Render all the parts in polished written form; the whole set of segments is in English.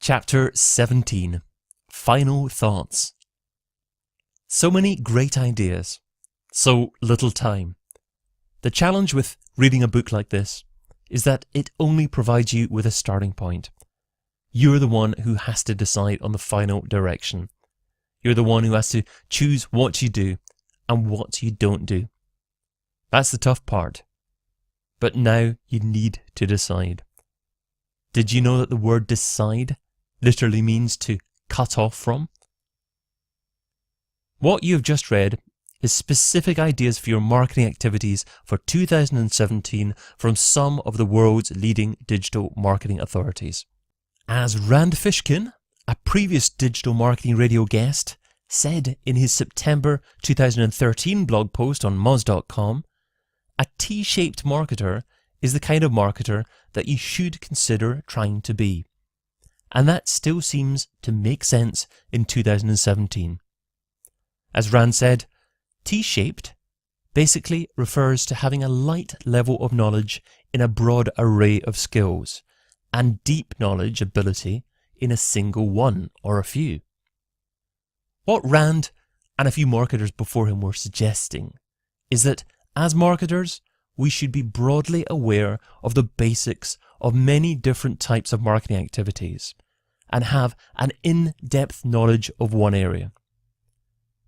Chapter 17. Final Thoughts. So many great ideas, so little time. The challenge with reading a book like this is that it only provides you with a starting point. You're the one who has to decide on the final direction. You're the one who has to choose what you do and what you don't do. That's the tough part. But now you need to decide. Did you know that the word decide literally means to cut off from? What you have just read is specific ideas for your marketing activities for 2017 from some of the world's leading digital marketing authorities. As Rand Fishkin, a previous digital marketing radio guest, said in his September 2013 blog post on moz.com, a T-shaped marketer is the kind of marketer that you should consider trying to be. And that still seems to make sense in 2017. As Rand said, T-shaped basically refers to having a light level of knowledge in a broad array of skills, and deep knowledge ability in a single one or a few. What Rand and a few marketers before him were suggesting is that as marketers, we should be broadly aware of the basics of many different types of marketing activities and have an in-depth knowledge of one area.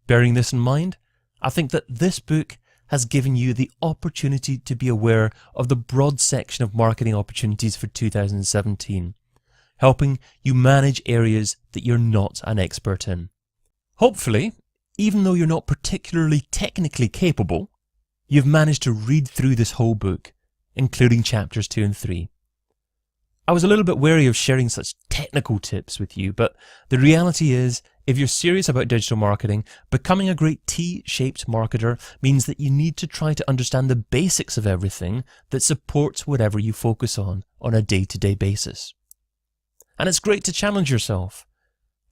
Bearing this in mind, I think that this book has given you the opportunity to be aware of the broad section of marketing opportunities for 2017, helping you manage areas that you're not an expert in. Hopefully, even though you're not particularly technically capable, you've managed to read through this whole book, including chapters 2 and 3. I was a little bit wary of sharing such technical tips with you, but the reality is, if you're serious about digital marketing, becoming a great T-shaped marketer means that you need to try to understand the basics of everything that supports whatever you focus on a day-to-day basis. And it's great to challenge yourself.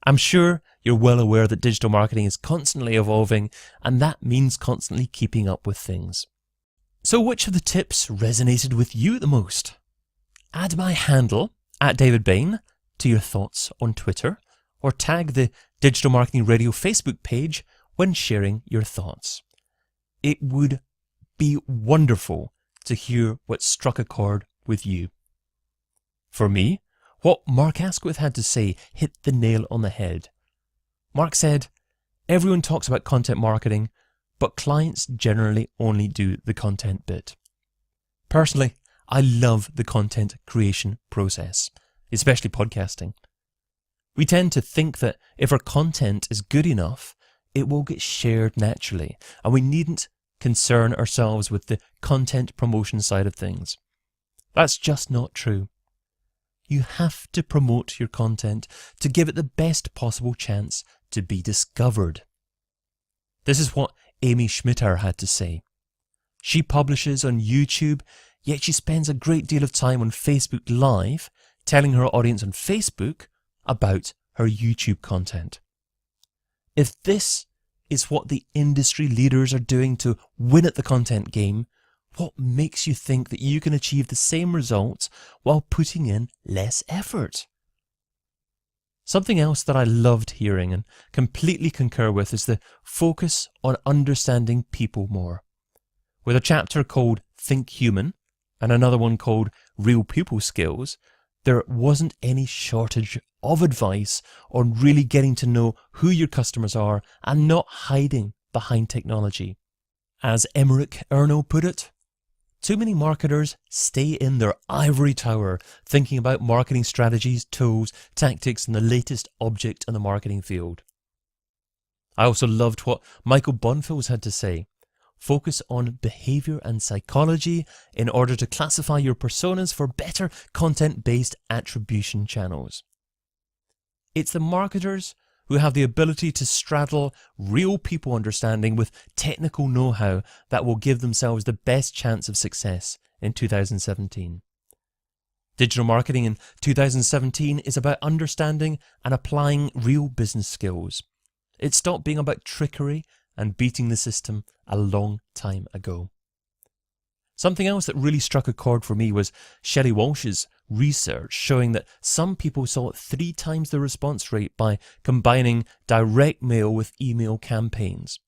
I'm sure you're well aware that digital marketing is constantly evolving, and that means constantly keeping up with things. So which of the tips resonated with you the most? Add my handle, @DavidBain, to your thoughts on Twitter, or tag the Digital Marketing Radio Facebook page when sharing your thoughts. It would be wonderful to hear what struck a chord with you. For me, what Mark Asquith had to say hit the nail on the head. Mark said, everyone talks about content marketing, but clients generally only do the content bit. Personally, I love the content creation process, especially podcasting. We tend to think that if our content is good enough, it will get shared naturally, and we needn't concern ourselves with the content promotion side of things. That's just not true. You have to promote your content to give it the best possible chance to be discovered. This is what Amy Schmitter had to say. She publishes on YouTube, yet she spends a great deal of time on Facebook Live telling her audience on Facebook about her YouTube content. If this is what the industry leaders are doing to win at the content game, what makes you think that you can achieve the same results while putting in less effort? Something else that I loved hearing and completely concur with is the focus on understanding people more. With a chapter called Think Human and another one called Real People Skills, there wasn't any shortage of advice on really getting to know who your customers are and not hiding behind technology. As Emmerich Erno put it, too many marketers stay in their ivory tower thinking about marketing strategies, tools, tactics, and the latest object in the marketing field. I also loved what Michael Bonfils had to say. Focus on behavior and psychology in order to classify your personas for better content-based attribution channels. It's the marketers who have the ability to straddle real people understanding with technical know-how that will give themselves the best chance of success in 2017. Digital marketing in 2017 is about understanding and applying real business skills. It stopped being about trickery and beating the system a long time ago. Something else that really struck a chord for me was Shelley Walsh's research showing that some people saw 3 times the response rate by combining direct mail with email campaigns.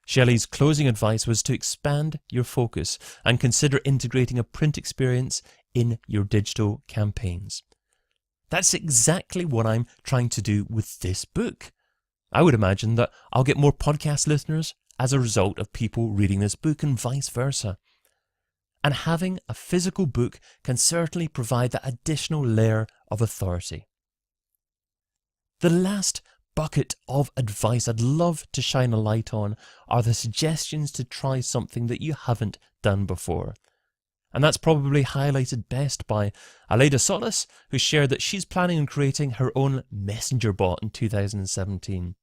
Shelley's closing advice was to expand your focus and consider integrating a print experience in your digital campaigns. That's exactly what I'm trying to do with this book. I would imagine that I'll get more podcast listeners as a result of people reading this book and vice versa. And having a physical book can certainly provide that additional layer of authority. The last bucket of advice I'd love to shine a light on are the suggestions to try something that you haven't done before. And that's probably highlighted best by Aleda Solis, who shared that she's planning on creating her own messenger bot in 2017.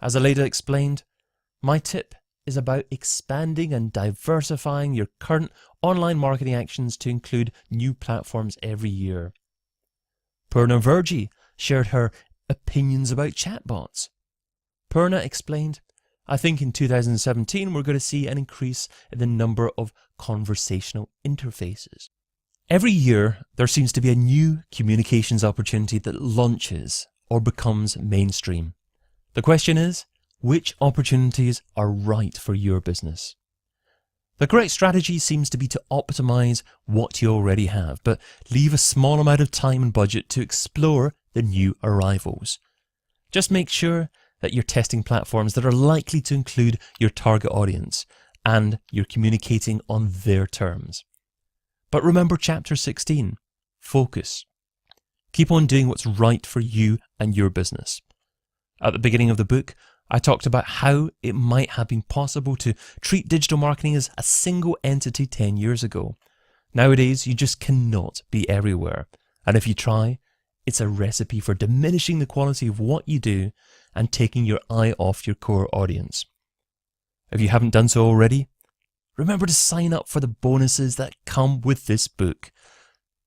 As Aleda explained, my tip is about expanding and diversifying your current online marketing actions to include new platforms every year. Purna Virji shared her opinions about chatbots. Purna explained, I think in 2017 we're going to see an increase in the number of conversational interfaces. Every year there seems to be a new communications opportunity that launches or becomes mainstream. The question is, which opportunities are right for your business? The correct strategy seems to be to optimize what you already have, but leave a small amount of time and budget to explore the new arrivals. Just make sure that you're testing platforms that are likely to include your target audience and you're communicating on their terms. But remember chapter 16, focus. Keep on doing what's right for you and your business. At the beginning of the book, I talked about how it might have been possible to treat digital marketing as a single entity 10 years ago. Nowadays, you just cannot be everywhere. And if you try, it's a recipe for diminishing the quality of what you do and taking your eye off your core audience. If you haven't done so already, remember to sign up for the bonuses that come with this book.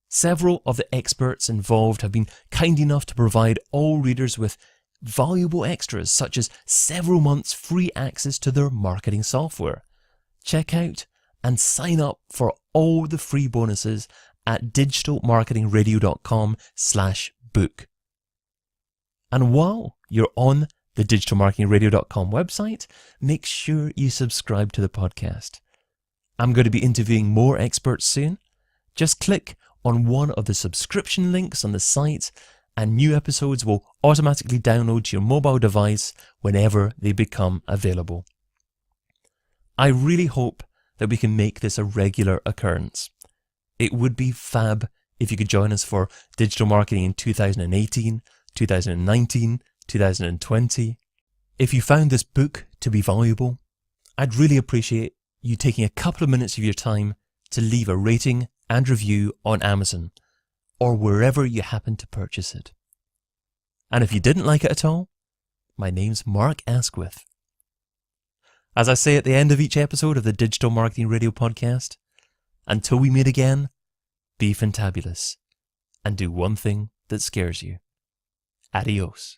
Several of the experts involved have been kind enough to provide all readers with valuable extras such as several months free access to their marketing software. Check out and sign up for all the free bonuses at digitalmarketingradio.com/book. And while you're on the digitalmarketingradio.com website, make sure you subscribe to the podcast. I'm going to be interviewing more experts soon. Just click on one of the subscription links on the site and new episodes will automatically download to your mobile device whenever they become available. I really hope that we can make this a regular occurrence. It would be fab if you could join us for digital marketing in 2018, 2019, 2020. If you found this book to be valuable, I'd really appreciate you taking a couple of minutes of your time to leave a rating and review on Amazon or wherever you happen to purchase it. And if you didn't like it at all, my name's Mark Asquith. As I say at the end of each episode of the Digital Marketing Radio podcast, until we meet again, be fantabulous and do one thing that scares you. Adios.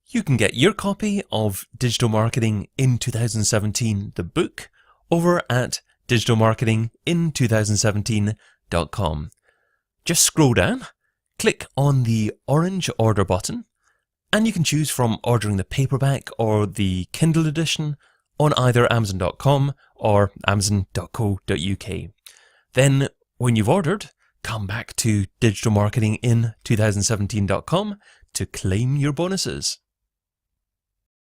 You can get your copy of Digital Marketing in 2017, the book, over at digitalmarketingin2017.com. Just scroll down, click on the orange order button, and you can choose from ordering the paperback or the Kindle edition on either Amazon.com or Amazon.co.uk. Then, when you've ordered, come back to digitalmarketingin2017.com to claim your bonuses.